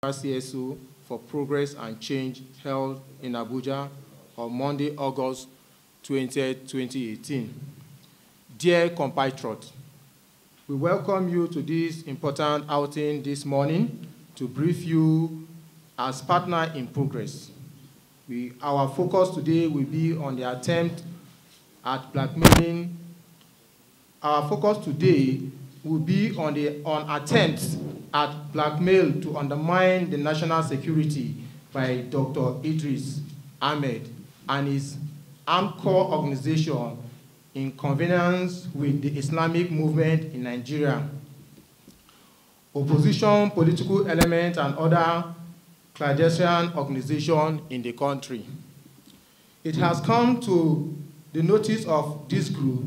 CSO for Progress and Change held in Abuja on Monday, August 20, 2018. Dear compatriots, we welcome you to this important outing this morning to brief you as partner in progress. Our focus today will be on the attempt at blackmailing. Our focus today will be on attempts at blackmail to undermine the national security by Dr. Idris Ahmed and his armed core organization in conversation with the Islamic movement in Nigeria, opposition political elements, and other clandestine organizations in the country. It has come to the notice of this group,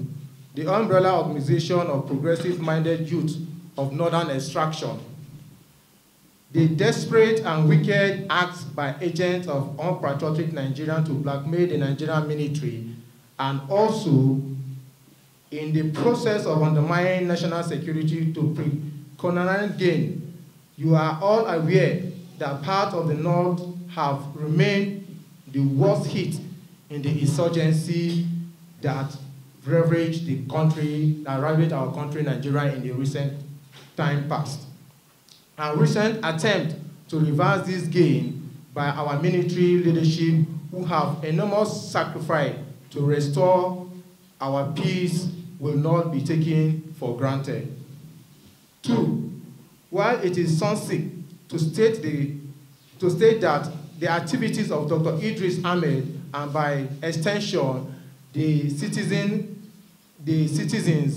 the umbrella organization of progressive-minded youth of northern extraction, the desperate and wicked acts by agents of unpatriotic Nigerians to blackmail the Nigerian military, and also in the process of undermining national security to pre-colonial gain. You are all aware that part of the North have remained the worst hit in the insurgency that ravaged the country, that ravaged our country, Nigeria, in the recent time past. A recent attempt to reverse this gain by our military leadership, who have enormous sacrifice to restore our peace, will not be taken for granted. 2, while it is sunsick to state that the activities of Dr. Idris Ahmed, and by extension the Citizens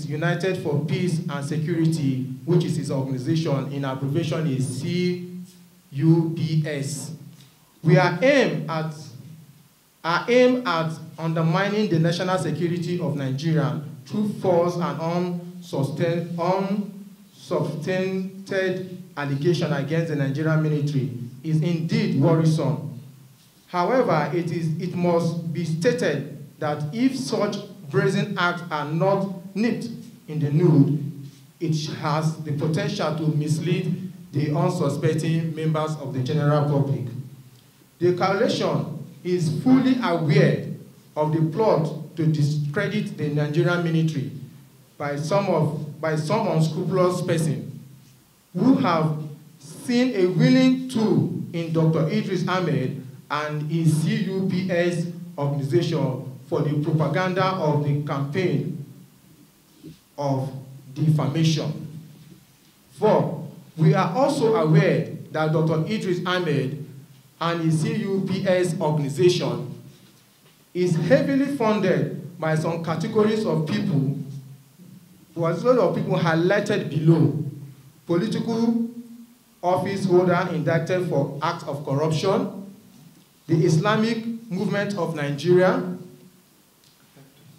United for Peace and Security, which is his organization, in abbreviation is CUBS. Our aim at undermining the national security of Nigeria through false and unsubstantiated allegation against the Nigerian military is indeed worrisome. However, it must be stated that if such brazen acts are not nipped in the bud, it has the potential to mislead the unsuspecting members of the general public. The coalition is fully aware of the plot to discredit the Nigerian military by some unscrupulous persons who have seen a willing tool in Dr. Idris Ahmed and his CUBS organization for the propaganda of the campaign of defamation. 4, we are also aware that Dr. Idris Ahmed and his CUBS organization is heavily funded by some categories of people, who are a lot of people highlighted below: political office holder indicted for acts of corruption, the Islamic movement of Nigeria,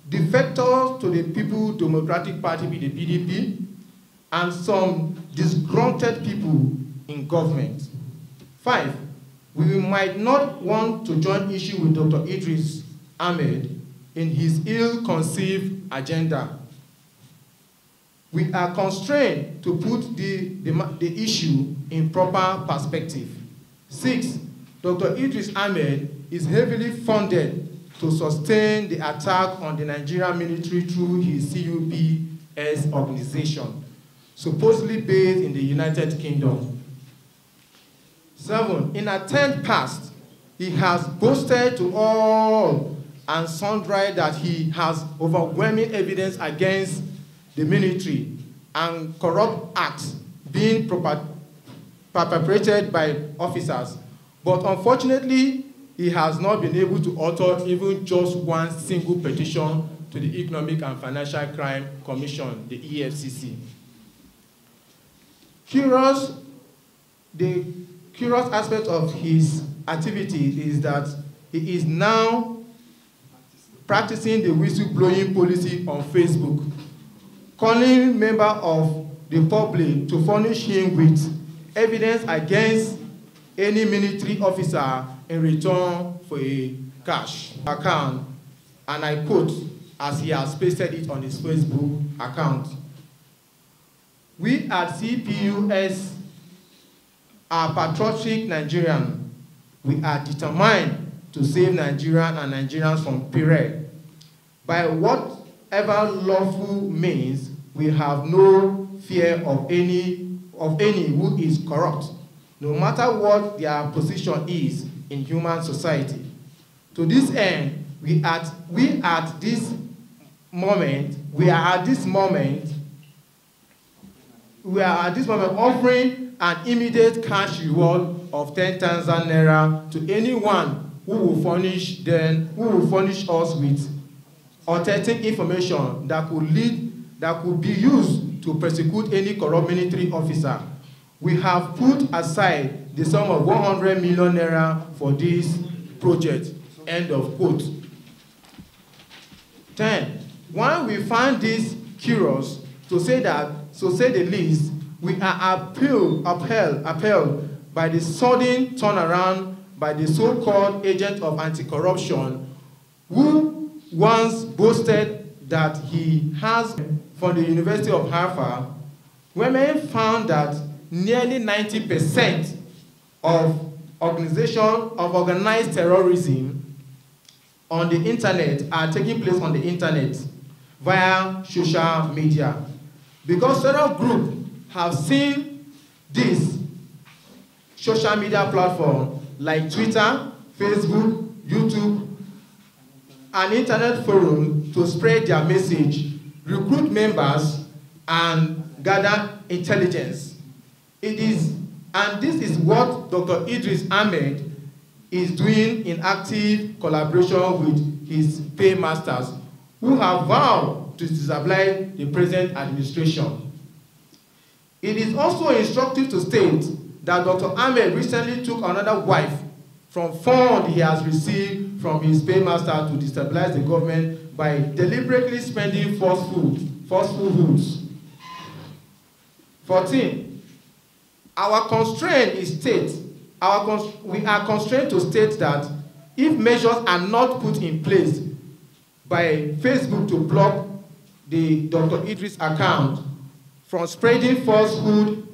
defectors to the People's Democratic Party, the PDP, and some disgruntled people in government. 5, we might not want to join issue with Dr. Idris Ahmed in his ill-conceived agenda. We are constrained to put the issue in proper perspective. 6, Dr. Idris Ahmed is heavily funded to sustain the attack on the Nigerian military through his CUBS organization, supposedly based in the United Kingdom. 7, in a time past, he has boasted to all and sundry that he has overwhelming evidence against the military and corrupt acts being perpetrated by officers. But unfortunately, he has not been able to author even just one single petition to the Economic and Financial Crime Commission, the EFCC. The curious aspect of his activity is that he is now practicing the whistleblowing policy on Facebook, calling members of the public to furnish him with evidence against any military officer in return for a cash account, and I quote, as he has pasted it on his Facebook account: "We at CPUS are patriotic Nigerians. We are determined to save Nigeria and Nigerians from peril. By whatever lawful means, we have no fear of any who is corrupt, no matter what their position is in human society. To this end, we are at this moment offering an immediate cash reward of 10,000 naira to anyone who will furnish us with authentic information that could be used to prosecute any corrupt military officer. We have put aside the sum of 100 million naira for this project. End of quote. 10. When we find this curious, to say the least, we are upheld by the sudden turnaround by the so-called agent of anti-corruption, who once boasted that he has from the University of Harvard. Women found that nearly 90% of organized terrorism on the internet are taking place on the internet via social media. Because several groups have seen this social media platform like Twitter, Facebook, YouTube, and internet forums to spread their message, recruit members, and gather intelligence. This is what Dr. Idris Ahmed is doing in active collaboration with his paymasters, who have vowed to disabilize the present administration. It is also instructive to state that Dr. Ahmed recently took another wife from funds he has received from his paymaster to destabilize the government by deliberately spending falsehoods. 14. Our constraint is we are constrained to state that if measures are not put in place by Facebook to block the Dr. Idris account from spreading falsehood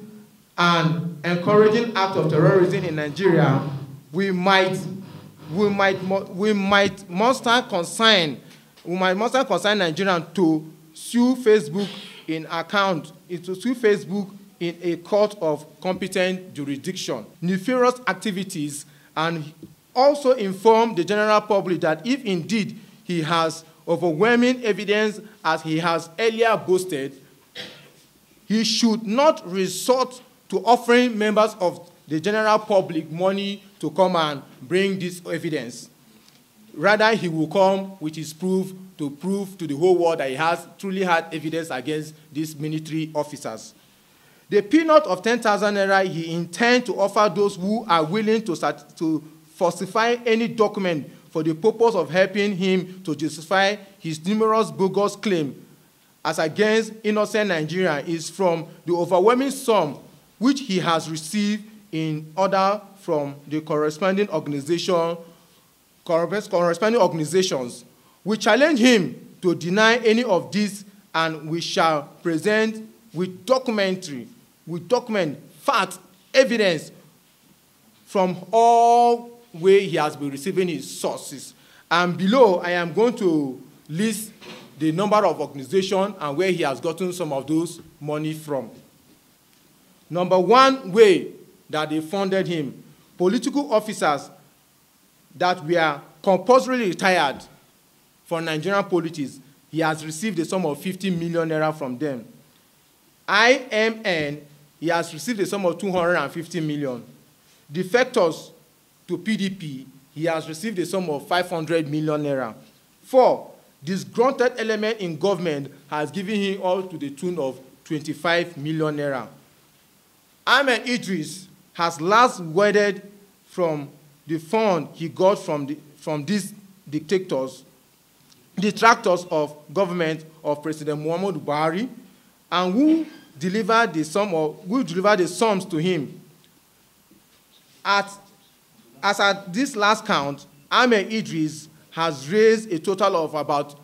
and encouraging acts of terrorism in Nigeria, we might muster concern Nigerians to sue Facebook in a court of competent jurisdiction. Nefarious activities, and also inform the general public that if indeed he has overwhelming evidence, as he has earlier boasted, he should not resort to offering members of the general public money to come and bring this evidence. Rather, he will come with his proof to the whole world that he has truly had evidence against these military officers. The peanut of 10,000 naira he intends to offer those who are willing to falsify any document for the purpose of helping him to justify his numerous bogus claims as against innocent Nigerians is from the overwhelming sum which he has received in order from the corresponding organizations. We challenge him to deny any of this, and we shall present with fact, evidence from all where he has been receiving his sources. And below, I am going to list the number of organizations and where he has gotten some of those money from. Number one way that they funded him, political officers that were compulsorily retired from Nigerian politics, he has received a sum of 50 million naira from them. N1bn, he has received a sum of 250 million. Defectors to PDP, he has received a sum of 500 million naira. 4, disgruntled element in government has given him all to the tune of 25 million naira. Ahmed Idris has last worded from the fund he got from these detractors of government of President Muhammadu Buhari, and who delivered the sums to him. As at this last count, Ahmed Idris has raised a total of about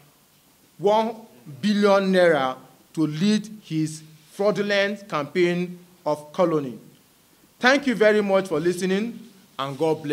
1 billion naira to lead his fraudulent campaign of colony. Thank you very much for listening, and God bless.